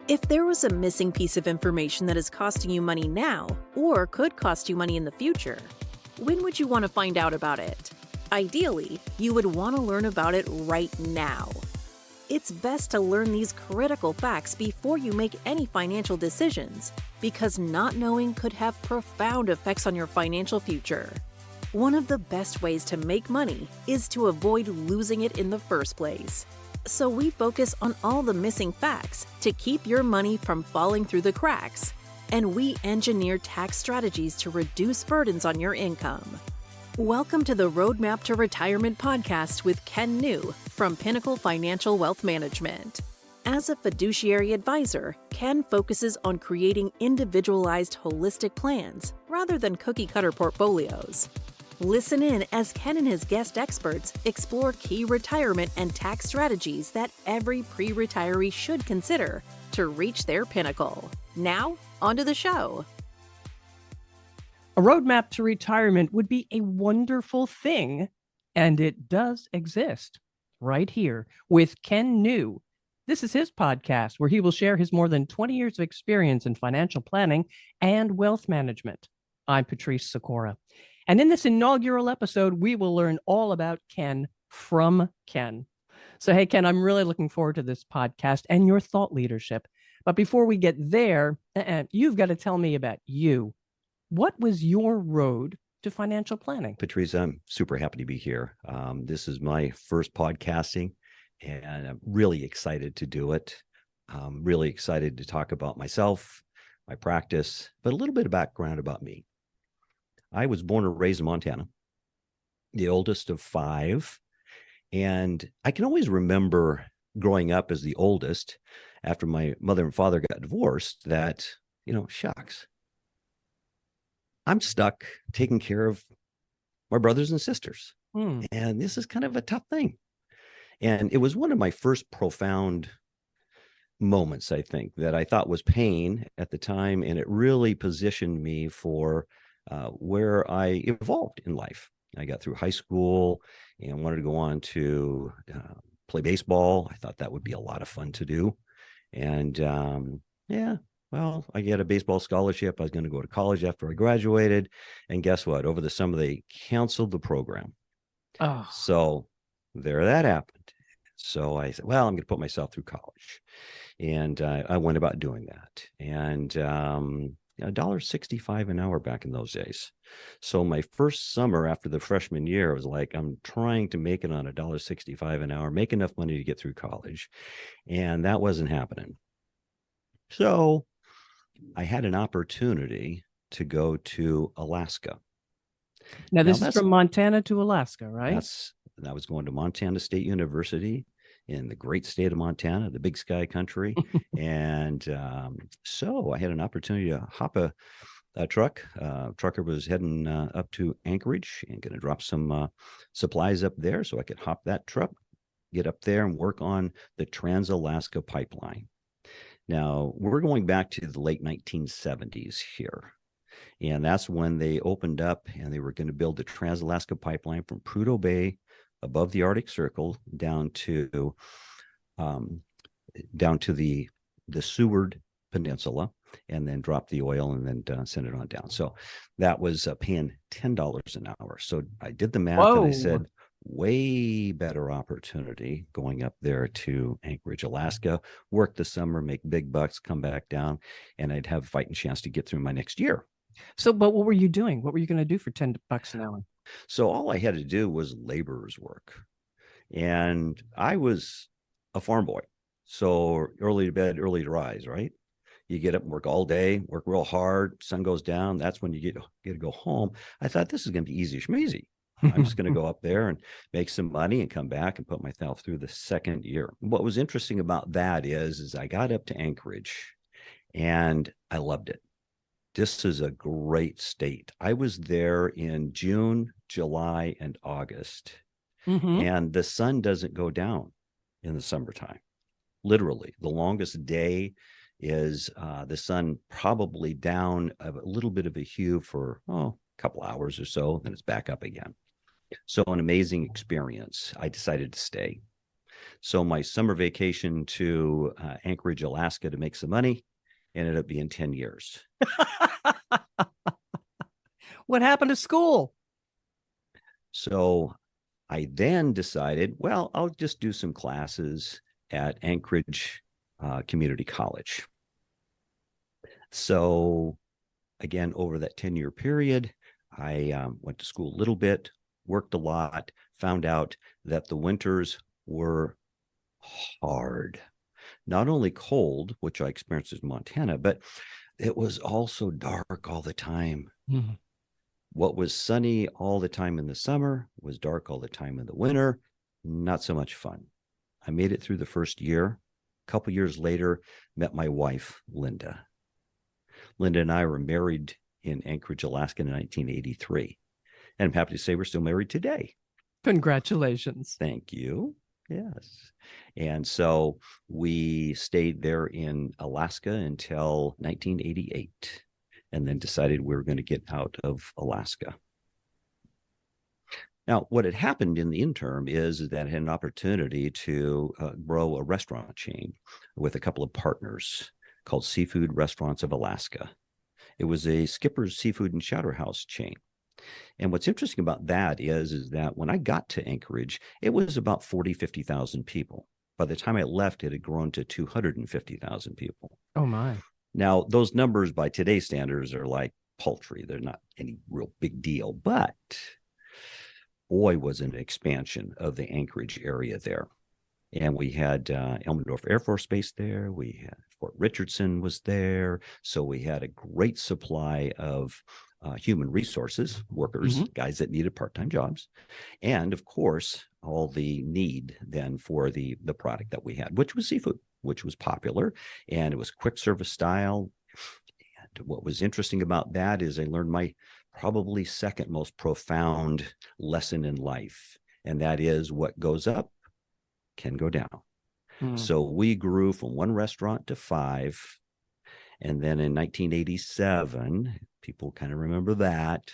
If there was a missing piece of information that is costing you money now, or could cost you money in the future, when would you want to find out about it? Ideally, you would want to learn about it right now. It's best to learn these critical facts before you make any financial decisions, because not knowing could have profound effects on your financial future. One of the best ways to make money is to avoid losing it in the first place. So we focus on all the missing facts to keep your money from falling through the cracks, and we engineer tax strategies to reduce burdens on your income. Welcome to the Roadmap to Retirement podcast with Ken New from Pinnacle Financial Wealth Management. As a fiduciary advisor, Ken focuses on creating individualized, holistic plans rather than cookie-cutter portfolios. Listen in as Ken and his guest experts explore key retirement and tax strategies that every pre-retiree should consider to reach their pinnacle. Now, onto the show. A roadmap to retirement would be a wonderful thing, and it does exist right here with Ken New. This is his podcast where he will share his more than 20 years of experience in financial planning and wealth management. I'm Patrice Sikora. And in this inaugural episode, we will learn all about Ken from Ken. So, hey, Ken, I'm really looking forward to this podcast and your thought leadership. But before we get there, you've got to tell me about you. What was your road to financial planning? Patrice, I'm super happy to be here. This is my first podcasting, and I'm really excited to do it. I'm really excited to talk about myself, my practice, but a little bit of background about me. I was born and raised in Montana, the oldest of five. And I can always remember growing up as the oldest after my mother and father got divorced that, shucks, I'm stuck taking care of my brothers and sisters. And this is kind of a tough thing. And it was one of my first profound moments, I think, that I thought was pain at the time. And it really positioned me for where I evolved in life. I got through high school and wanted to go on to play baseball. I thought that would be a lot of fun to do. And I get a baseball scholarship. I was going to go to college after I graduated. And guess what? Over the summer, they canceled the program. Oh. So there that happened. So I said, well, I'm going to put myself through college. And I went about doing that. And $1.65 an hour back in those days. So my first summer after the freshman year, I was like, I'm trying to make it on $1.65 an hour, make enough money to get through college. And that wasn't happening. So I had an opportunity to go to Alaska. Now this is from Montana to Alaska, right? I was going to Montana State University in the great state of Montana, the big sky country. And so I had an opportunity to hop a truck. Trucker was heading up to Anchorage and going to drop some supplies up there. So I could hop that truck, get up there and work on the Trans-Alaska Pipeline. Now, we're going back to the late 1970s here. And that's when they opened up and they were going to build the Trans-Alaska Pipeline from Prudhoe Bay above the Arctic Circle down to the Seward Peninsula, and then drop the oil and then send it on down. So that was paying $10 an hour. So I did the math. Whoa. And I said, way better opportunity going up there to Anchorage, Alaska, work the summer, make big bucks, come back down, and I'd have a fighting chance to get through my next year. So, but what were you doing? What were you going to do for $10 an hour? So all I had to do was laborer's work. And I was a farm boy. So early to bed, early to rise, right? You get up and work all day, work real hard, sun goes down. That's when you get to go home. I thought this is going to be easy schmeezy. I'm just going to go up there and make some money and come back and put myself through the second year. What was interesting about that is I got up to Anchorage and I loved it. This is a great state. I was there in June, July, and August. And the sun doesn't go down in the summertime. Literally, the longest day is the sun probably down a little bit of a hue for a couple hours or so, then it's back up again. So an amazing experience. I decided to stay. So my summer vacation to Anchorage, Alaska to make some money ended up being 10 years. What happened to school? So I then decided, well, I'll just do some classes at Anchorage Community College. So again, over that 10-year period, I went to school a little bit, worked a lot, found out that the winters were hard. Not only cold, which I experienced in Montana, but it was also dark all the time. Mm. What was sunny all the time in the summer was dark all the time in the winter. Not so much fun. I made it through the first year. A couple years later, met my wife, Linda. Linda and I were married in Anchorage, Alaska in 1983. And I'm happy to say we're still married today. Congratulations. Thank you. Yes. And so we stayed there in Alaska until 1988 and then decided we were going to get out of Alaska. Now, what had happened in the interim is that I had an opportunity to grow a restaurant chain with a couple of partners called Seafood Restaurants of Alaska. It was a Skipper's Seafood and Chowder House chain. And what's interesting about that is that when I got to Anchorage, it was about 40, 50,000 people. By the time I left, it had grown to 250,000 people. Oh, my. Now, those numbers by today's standards are like paltry. They're not any real big deal. But boy, was an expansion of the Anchorage area there. And we had Elmendorf Air Force Base there. We had Fort Richardson was there. So we had a great supply of human resources, workers, guys that needed part-time jobs. And of course, all the need then for the product that we had, which was seafood, which was popular. And it was quick service style. And what was interesting about that is I learned my probably second most profound lesson in life. And that is what goes up can go down. So we grew from one restaurant to 5. And then in 1987, people kind of remember that,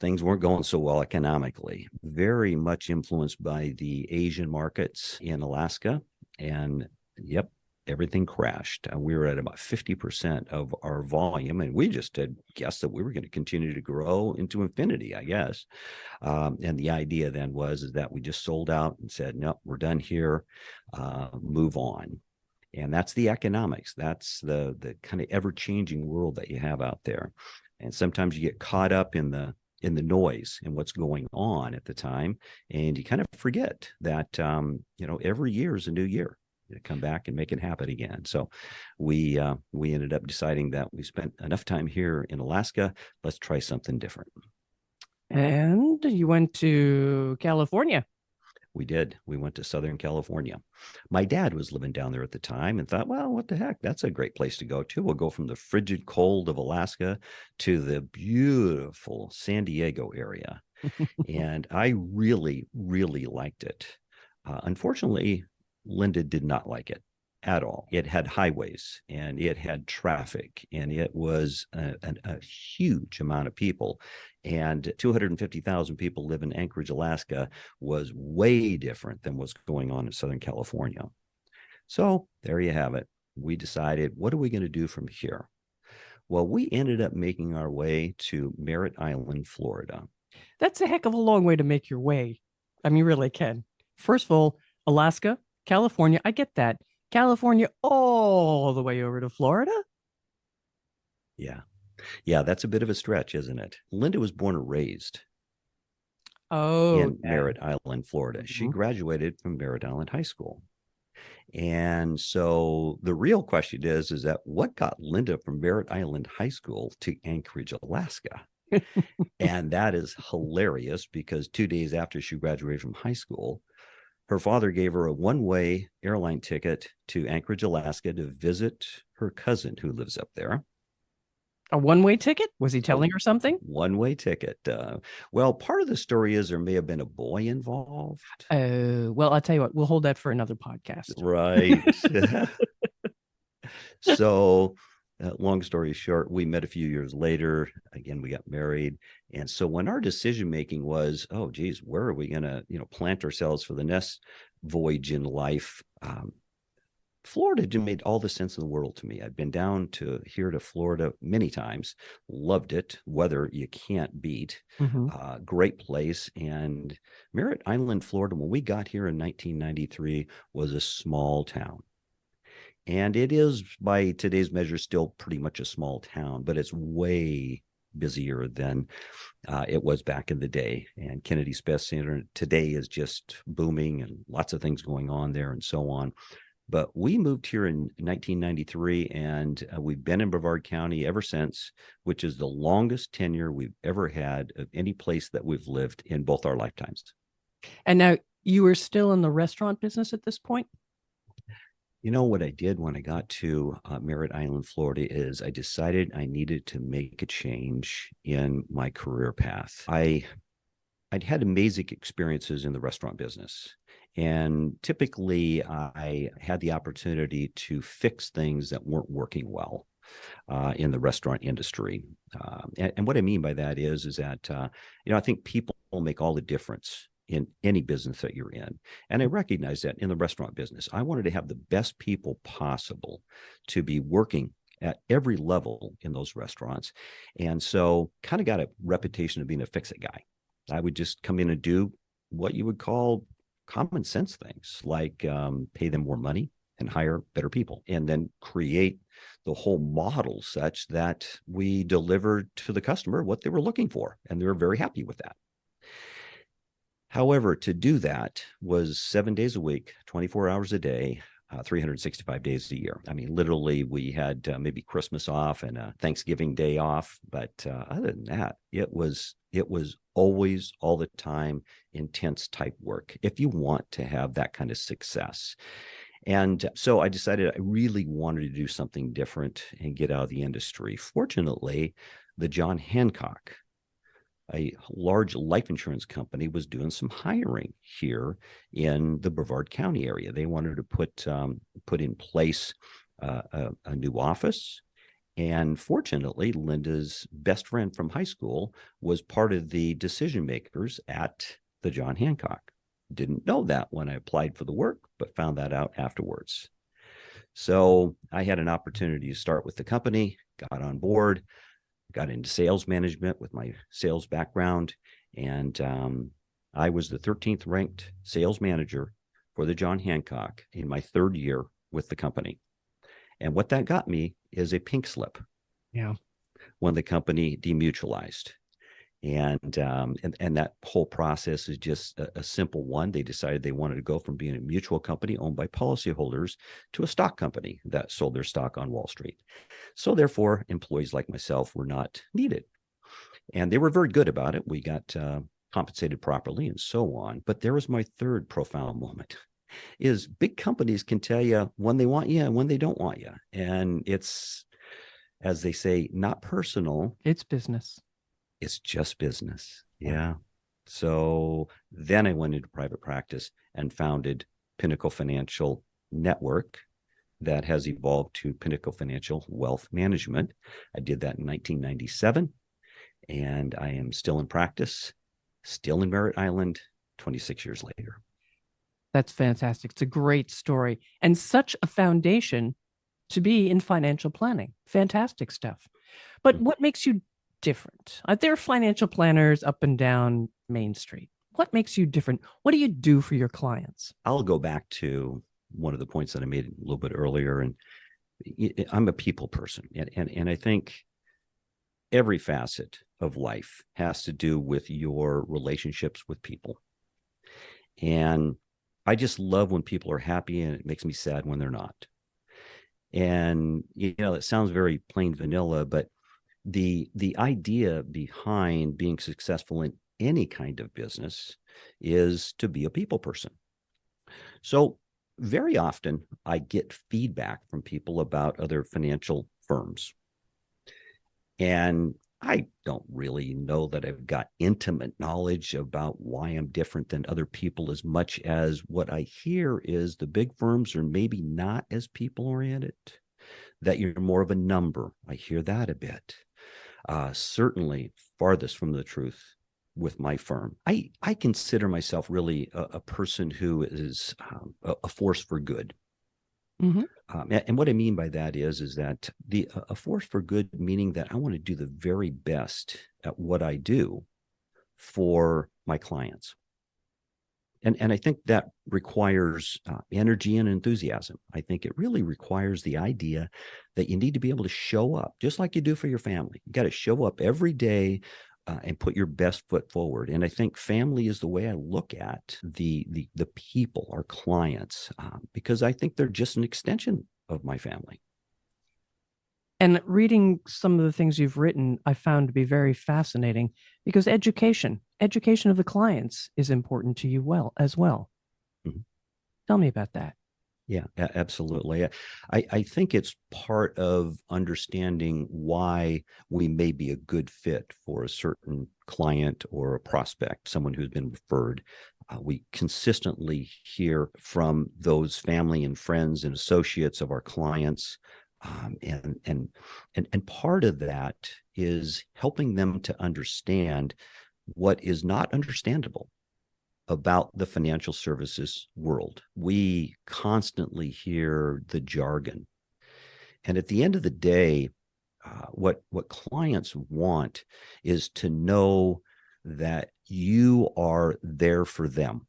things weren't going so well economically, very much influenced by the Asian markets in Alaska. And yep, everything crashed. We were at about 50% of our volume, and we just had guessed that we were going to continue to grow into infinity, I guess. And the idea then was that we just sold out and said, no, we're done here, move on. And that's the economics. That's the kind of ever-changing world that you have out there. And sometimes you get caught up in the noise and what's going on at the time, and you kind of forget that every year is a new year. Come back and make it happen again. So we ended up deciding that we spent enough time here in Alaska. Let's try something different. And you went to California. We did. We went to Southern California. My dad was living down there at the time and thought, well, what the heck? That's a great place to go to. We'll go from the frigid cold of Alaska to the beautiful San Diego area. And I really, really liked it. Unfortunately, Linda did not like it at all. It had highways and it had traffic and it was a huge amount of people. And 250,000 people live in Anchorage, Alaska was way different than what's going on in Southern California. So there you have it. We decided, what are we going to do from here? Well, we ended up making our way to Merritt Island, Florida. That's a heck of a long way to make your way. I mean, really, Ken. First of all, Alaska, California, I get that. California all the way over to Florida? Yeah, that's a bit of a stretch, isn't it? Linda was born and raised in Merritt Island, Florida. She graduated from Merritt Island High School. And so the real question is that what got Linda from Merritt Island High School to Anchorage, Alaska? And that is hilarious because 2 days after she graduated from high school, her father gave her a one-way airline ticket to Anchorage, Alaska to visit her cousin who lives up there. A one-way ticket? Was he telling her something? One-way ticket. Well, part of the story is there may have been a boy involved. Well, I'll tell you what, we'll hold that for another podcast. Right. So long story short, we met a few years later. Again, we got married. And so when our decision making was, oh, geez, where are we going to, plant ourselves for the next voyage in life, Florida just made all the sense in the world to me. I've been down to here to Florida many times, loved it. Weather you can't beat. Mhm. Great place. And Merritt Island, Florida, when we got here in 1993, was a small town. And it is, by today's measure, still pretty much a small town, but it's way busier than it was back in the day. And Kennedy Space Center today is just booming and lots of things going on there and so on. But we moved here in 1993, and we've been in Brevard County ever since, which is the longest tenure we've ever had of any place that we've lived in both our lifetimes. And now you were still in the restaurant business at this point? You know what I did when I got to Merritt Island, Florida, is I decided I needed to make a change in my career path. I'd had amazing experiences in the restaurant business. And typically, I had the opportunity to fix things that weren't working well in the restaurant industry. And what I mean by that is that, I think people make all the difference in any business that you're in. And I recognize that in the restaurant business, I wanted to have the best people possible to be working at every level in those restaurants. And so kind of got a reputation of being a fix-it guy. I would just come in and do what you would call common sense things, like pay them more money and hire better people, and then create the whole model such that we delivered to the customer what they were looking for. And they were very happy with that. However, to do that was 7 days a week, 24 hours a day, 365 days a year. I mean, literally, we had maybe Christmas off and a Thanksgiving day off. But other than that, it was always, all the time, intense type work if you want to have that kind of success. And so I decided I really wanted to do something different and get out of the industry. Fortunately, the John Hancock, a large life insurance company, was doing some hiring here in the Brevard County area. They wanted to put in place a new office. And fortunately, Linda's best friend from high school was part of the decision makers at the John Hancock. Didn't know that when I applied for the work, but found that out afterwards. So I had an opportunity to start with the company, got on board, got into sales management with my sales background, and I was the 13th ranked sales manager for the John Hancock in my third year with the company. And what that got me is a pink slip. Yeah. When the company demutualized. And that whole process is just a simple one. They decided they wanted to go from being a mutual company owned by policyholders to a stock company that sold their stock on Wall Street. So therefore, employees like myself were not needed. And they were very good about it. We got compensated properly and so on. But there was my third profound moment, is big companies can tell you when they want you and when they don't want you. And it's, as they say, not personal. It's business. It's just business. Yeah. So then I went into private practice and founded Pinnacle Financial Network that has evolved to Pinnacle Financial Wealth Management. I did that in 1997, and I am still in practice, still in Merritt Island, 26 years later. That's fantastic. It's a great story and such a foundation to be in financial planning. Fantastic stuff. But what makes you different? There are financial planners up and down Main Street. What makes you different? What do you do for your clients? I'll go back to one of the points that I made a little bit earlier. And I'm a people person. And I think every facet of life has to do with your relationships with people. And I just love when people are happy, and it makes me sad when they're not. And, it sounds very plain vanilla, but the idea behind being successful in any kind of business is to be a people person. So very often I get feedback from people about other financial firms. And I don't really know that I've got intimate knowledge about why I'm different than other people, as much as what I hear is the big firms are maybe not as people oriented, that you're more of a number. I hear that a bit. Certainly farthest from the truth with my firm. I consider myself really a person who is a force for good. Mm-hmm. And what I mean by that is that a force for good, meaning that I want to do the very best at what I do for my clients. And I think that requires energy and enthusiasm. I think it really requires the idea that you need to be able to show up just like you do for your family. You got to show up every day and put your best foot forward. And I think family is the way I look at the people, our clients, because I think they're just an extension of my family. And reading some of the things you've written, I found to be very fascinating because education of the clients is important to you as well. Mhm. Tell me about that. Yeah, absolutely. I think it's part of understanding why we may be a good fit for a certain client or a prospect, someone who's been referred. We consistently hear from those family and friends and associates of our clients. And part of that is helping them to understand what is not understandable about the financial services world. We constantly hear the jargon. And at the end of the day, what clients want is to know that you are there for them,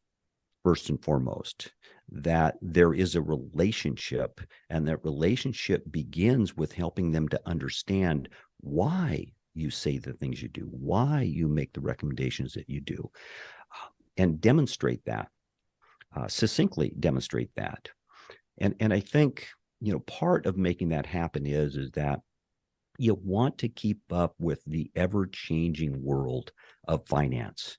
first and foremost, that there is a relationship, and that relationship begins with helping them to understand why you say the things you do, why you make the recommendations that you do, and demonstrate that, succinctly demonstrate that. And I think, part of making that happen is that you want to keep up with the ever-changing world of finance.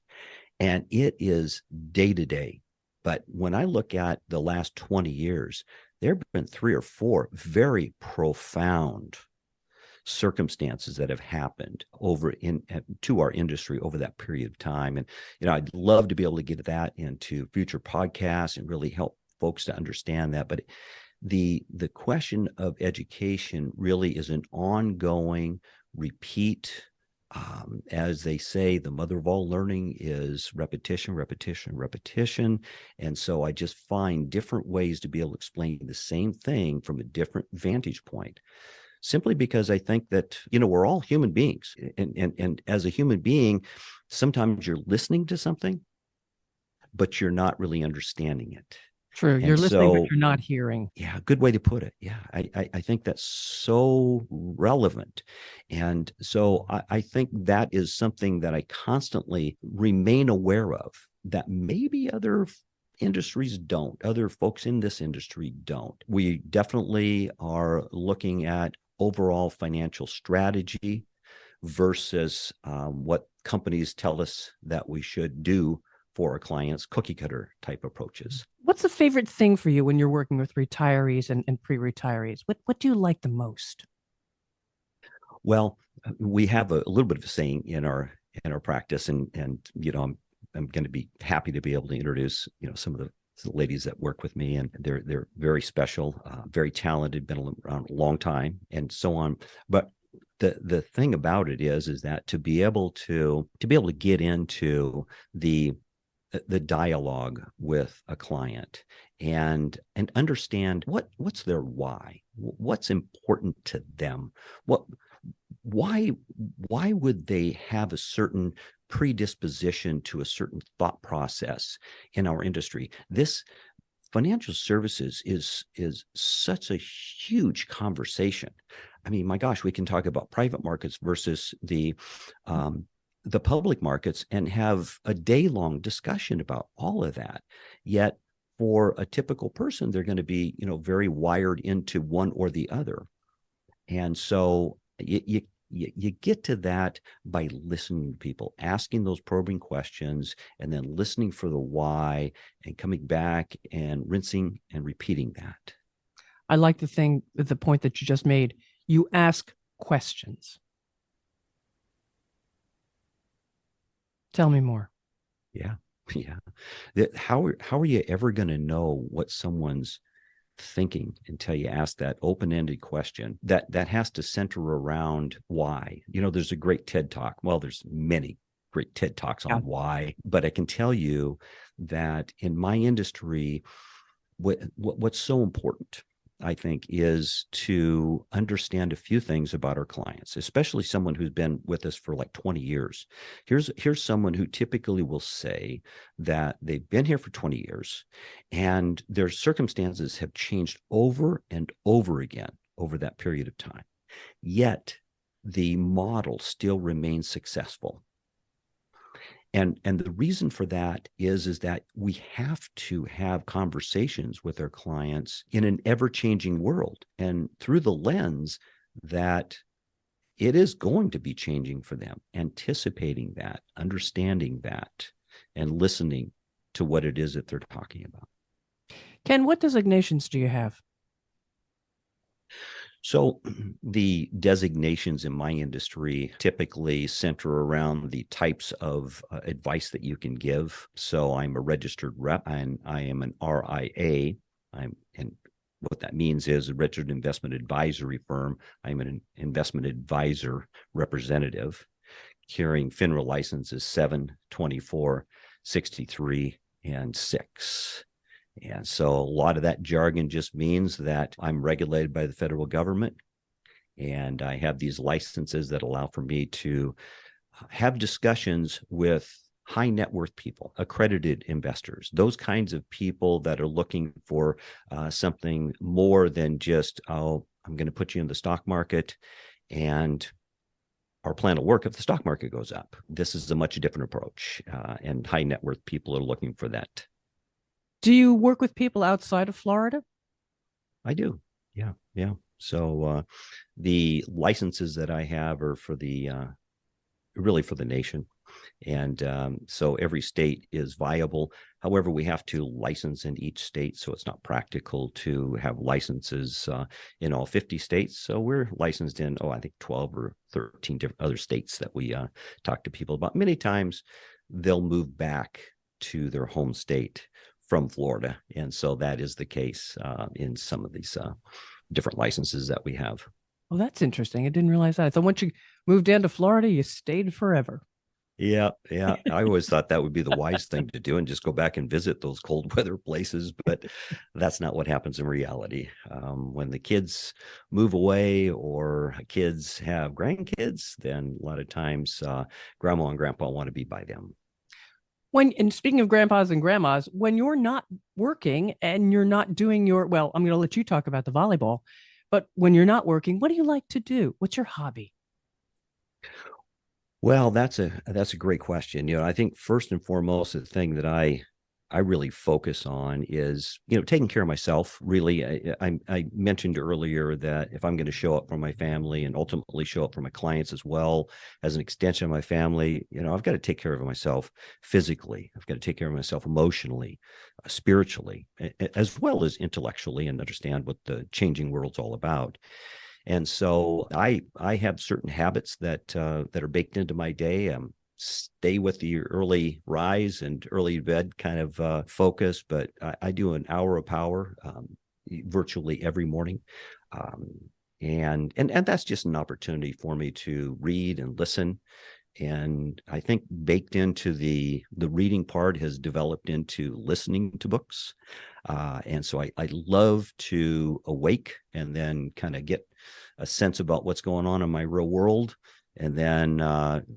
And it is day to day. But when I look at the last 20 years, there have been 3 or 4 very profound circumstances that have happened to our industry over that period of time. And, I'd love to be able to get that into future podcasts and really help folks to understand that. But the question of education really is an ongoing repeat. As they say, the mother of all learning is repetition, repetition, repetition. And so I just find different ways to be able to explain the same thing from a different vantage point, simply because I think that, we're all human beings. And as a human being, sometimes you're listening to something, but you're not really understanding it. True. You're listening, but you're not hearing. Yeah, good way to put it. Yeah, I think that's so relevant. And so I think that is something that I constantly remain aware of, that maybe other industries don't, other folks in this industry don't. We definitely are looking at overall financial strategy versus what companies tell us that we should do for our clients, cookie cutter type approaches. What's the favorite thing for you when you're working with retirees and pre-retirees? What do you like the most? Well, we have a little bit of a saying in our practice, and I'm going to be happy to be able to introduce some of the ladies that work with me, and they're very special, very talented, been around a long time, and so on. But the thing about it is that to be able to get into the dialogue with a client and understand what's their what's important to them, why would they have a certain predisposition to a certain thought process in our industry. This financial services is such a huge conversation. I mean, my gosh, we can talk about private markets versus the public markets and have a day-long discussion about all of that. Yet for a typical person, they're going to be, very wired into one or the other. And so you get to that by listening to people, asking those probing questions, and then listening for the why and coming back and rinsing and repeating that. I like the point that you just made. You ask questions. Tell me more. Yeah. Yeah. How are you ever going to know what someone's thinking until you ask that open-ended question that has to center around why? There's a great TED Talk. Well, there's many great TED Talks Yeah. on why. But I can tell you that in my industry, what's so important, I think, is to understand a few things about our clients, especially someone who's been with us for like 20 years. Here's someone who typically will say that they've been here for 20 years and their circumstances have changed over and over again over that period of time. Yet the model still remains successful. And the reason for that is that we have to have conversations with our clients in an ever-changing world and through the lens that it is going to be changing for them, anticipating that, understanding that, and listening to what it is that they're talking about. Ken, what designations do you have? So the designations in my industry typically center around the types of advice that you can give. So I'm a registered rep and I am an RIA. And what that means is a registered investment advisory firm. I'm an investment advisor representative carrying FINRA licenses 7, 24, 63, and 6. And so a lot of that jargon just means that I'm regulated by the federal government, and I have these licenses that allow for me to have discussions with high net worth people, accredited investors, those kinds of people that are looking for something more than just, oh, I'm going to put you in the stock market and our plan will work if the stock market goes up. This is a much different approach, and high net worth people are looking for that. Do you work with people outside of Florida? I do. Yeah. Yeah. So the licenses that I have are for the really for the nation. And so every state is viable. However, we have to license in each state. So it's not practical to have licenses in all 50 states. So we're licensed in, I think 12 or 13 different other states that we talk to people about. Many times they'll move back to their home state from Florida. And so that is the case in some of these different licenses that we have. Well, that's interesting. I didn't realize that. So once you moved down to Florida, you stayed forever. Yeah. I always thought that would be the wise thing to do and just go back and visit those cold weather places. But that's not what happens in reality. When the kids move away or kids have grandkids, then a lot of times grandma and grandpa want to be by them. And speaking of grandpas and grandmas, when you're not working and you're not doing I'm going to let you talk about the volleyball, but when you're not working, what do you like to do? What's your hobby? Well, that's a great question. I think first and foremost, the thing that I really focus on is, taking care of myself. Really, I mentioned earlier that if I'm going to show up for my family and ultimately show up for my clients as well as an extension of my family, I've got to take care of myself physically. I've got to take care of myself emotionally, spiritually, as well as intellectually, and understand what the changing world's all about. And so I have certain habits that are baked into my day. Stay with the early rise and early bed kind of focus, but I do an hour of power virtually every morning. And that's just an opportunity for me to read and listen. And I think baked into the reading part has developed into listening to books. And so I love to awake and then kind of get a sense about what's going on in my real world, and then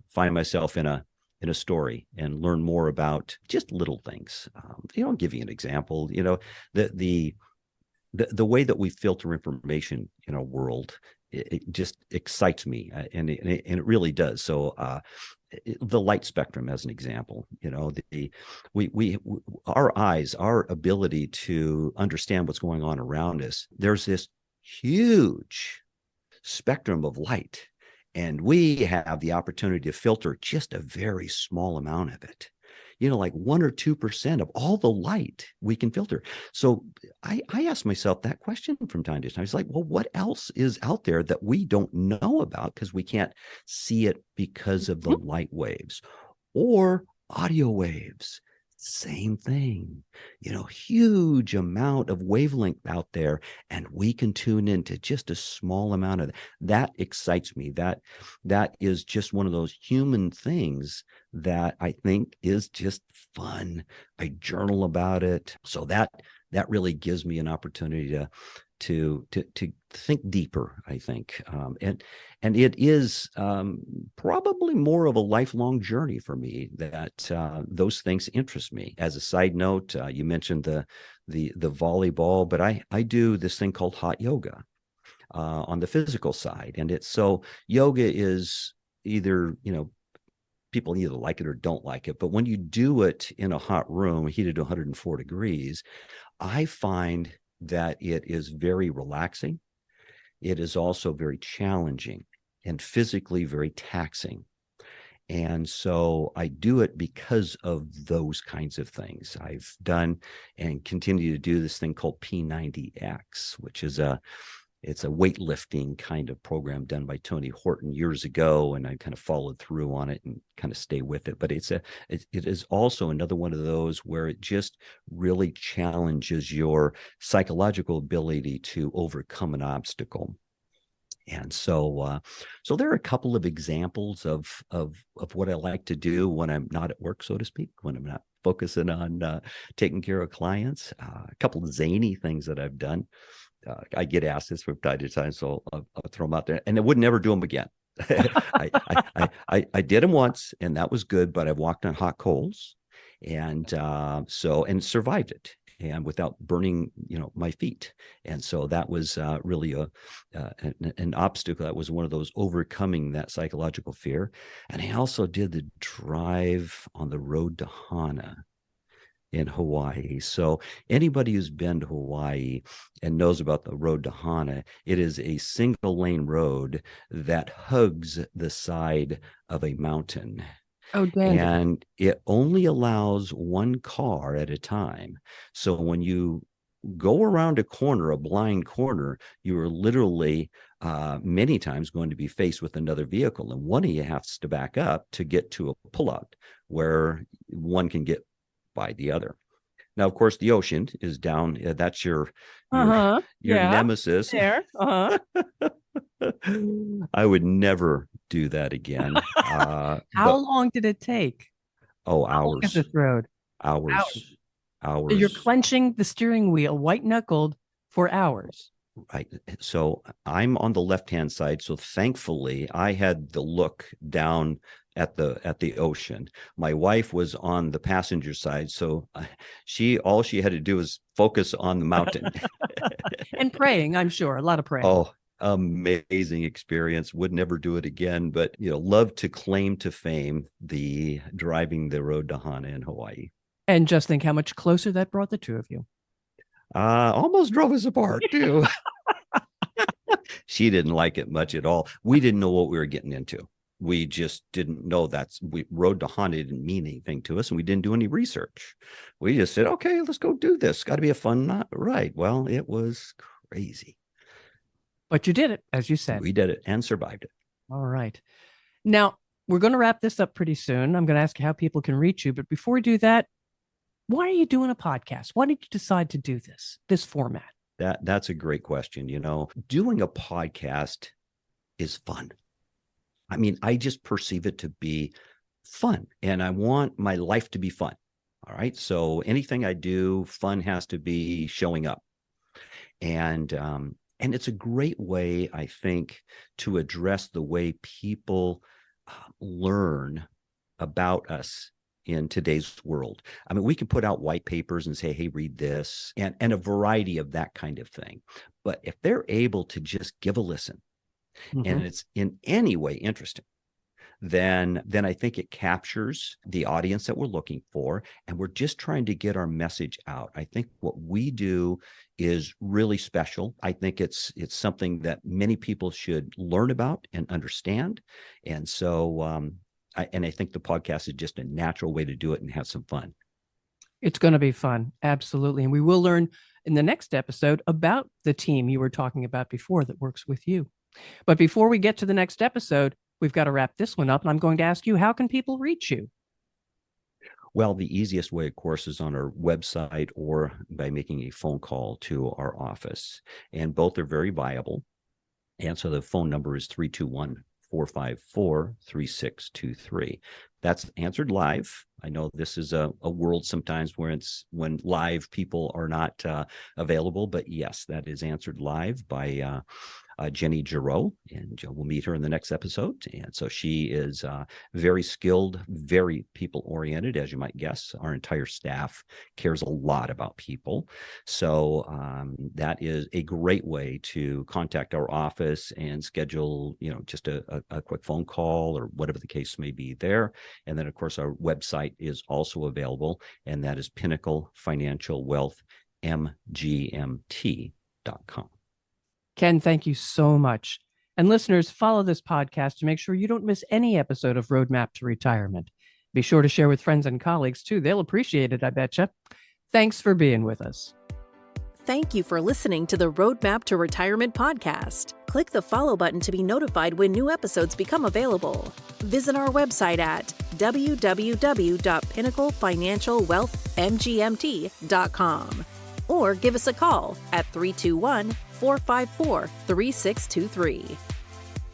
find myself in a story and learn more about just little things. I'll give you an example. The way that we filter information in our world, it just excites me, and it really does. So the light spectrum, as an example, our eyes, our ability to understand what's going on around us. There's this huge spectrum of light, and we have the opportunity to filter just a very small amount of it. Like 1 or 2% of all the light we can filter. So I ask myself that question from time to time. It's like, well, what else is out there that we don't know about because we can't see it because of the light waves or audio waves, Same thing, huge amount of wavelength out there, and we can tune into just a small amount of that. That excites me. That is just one of those human things that I think is just fun. I journal about it. So that really gives me an opportunity to think deeper, I think. And it is probably more of a lifelong journey for me that those things interest me. As a side note, you mentioned the volleyball, but I do this thing called hot yoga on the physical side. And it's so yoga is either, people either like it or don't like it. But when you do it in a hot room, heated to 104 degrees, I find that it is very relaxing. It is also very challenging and physically very taxing. And so I do it because of those kinds of things. I've done and continue to do this thing called P90X, which is it's a weightlifting kind of program done by Tony Horton years ago, and I kind of followed through on it and kind of stay with it. But it is also another one of those where it just really challenges your psychological ability to overcome an obstacle. And so there are a couple of examples of what I like to do when I'm not at work, so to speak, when I'm not focusing on taking care of clients. A couple of zany things that I've done. I get asked this from time to time, so I'll throw them out there, and I would never do them again. I did them once, and that was good, but I've walked on hot coals, and and survived it, and without burning, my feet. And so that was really an obstacle. That was one of those overcoming that psychological fear. And I also did the drive on the road to Hana in Hawaii. So anybody who's been to Hawaii and knows about the road to Hana, it is a single lane road that hugs the side of a mountain. Oh, dandy. And it only allows one car at a time. So when you go around a blind corner, you are literally many times going to be faced with another vehicle. And one of you has to back up to get to a pullout where one can get by the other. Now, of course, the ocean is down. That's your nemesis. There. I would never do that again. How long did it take? Oh, How long is hours. this road? Hours. So you're clenching the steering wheel, white knuckled, for hours. Right. So I'm on the left-hand side. So thankfully, I had the look down at the ocean. My wife was on the passenger side, so all she had to do was focus on the mountain and praying. I'm sure a lot of praying. Oh, amazing experience. Would never do it again, but love to claim to fame the driving the road to Hana in Hawaii. And just think how much closer that brought the two of you. Almost drove us apart too. She didn't like it much at all. We didn't know what we were getting into. We just didn't know road to Hana didn't mean anything to us, and we didn't do any research. We just said, okay, let's go do this. Got to be a fun ride. Well, it was crazy. But you did it, as you said. We did it and survived it. All right. Now, we're going to wrap this up pretty soon. I'm going to ask you how people can reach you. But before we do that, why are you doing a podcast? Why did you decide to do this format? That's a great question. Doing a podcast is fun. I mean, I just perceive it to be fun, and I want my life to be fun. All right. So anything I do, fun has to be showing up. And it's a great way, I think, to address the way people learn about us in today's world. I mean, we can put out white papers and say, hey, read this, and a variety of that kind of thing. But if they're able to just give a listen, and it's in any way interesting, then I think it captures the audience that we're looking for, and we're just trying to get our message out. I think what we do is really special. I think it's something that many people should learn about and understand. And so I think the podcast is just a natural way to do it and have some fun. It's going to be fun. Absolutely. And we will learn in the next episode about the team you were talking about before that works with you. But before we get to the next episode, we've got to wrap this one up. And I'm going to ask you, how can people reach you? Well, the easiest way, of course, is on our website or by making a phone call to our office. And both are very viable. And so the phone number is 321-454-3623. That's answered live. I know this is a world sometimes where when live people are not available, but yes, that is answered live by Jenny Giroux, and we'll meet her in the next episode. And so she is very skilled, very people-oriented, as you might guess. Our entire staff cares a lot about people. So that is a great way to contact our office and schedule, just a quick phone call or whatever the case may be there. And then, of course, our website is also available, and that is Pinnacle Financial Wealth, MGMT.com. Ken, thank you so much. And listeners, follow this podcast to make sure you don't miss any episode of Roadmap to Retirement. Be sure to share with friends and colleagues too. They'll appreciate it, I betcha. Thanks for being with us. Thank you for listening to the Roadmap to Retirement podcast. Click the follow button to be notified when new episodes become available. Visit our website at www.pinnaclefinancialwealthmgmt.com or give us a call at 321-454-3623.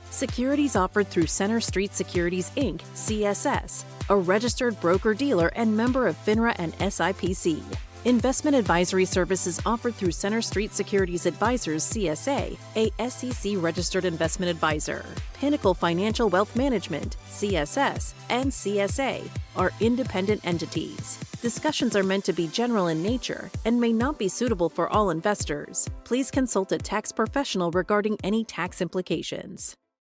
Securities offered through Center Street Securities, Inc., CSS, a registered broker-dealer and member of FINRA and SIPC. Investment advisory services offered through Center Street Securities Advisors, CSA, a SEC-registered investment advisor. Pinnacle Financial Wealth Management, CSS, and CSA are independent entities. Discussions are meant to be general in nature and may not be suitable for all investors. Please consult a tax professional regarding any tax implications.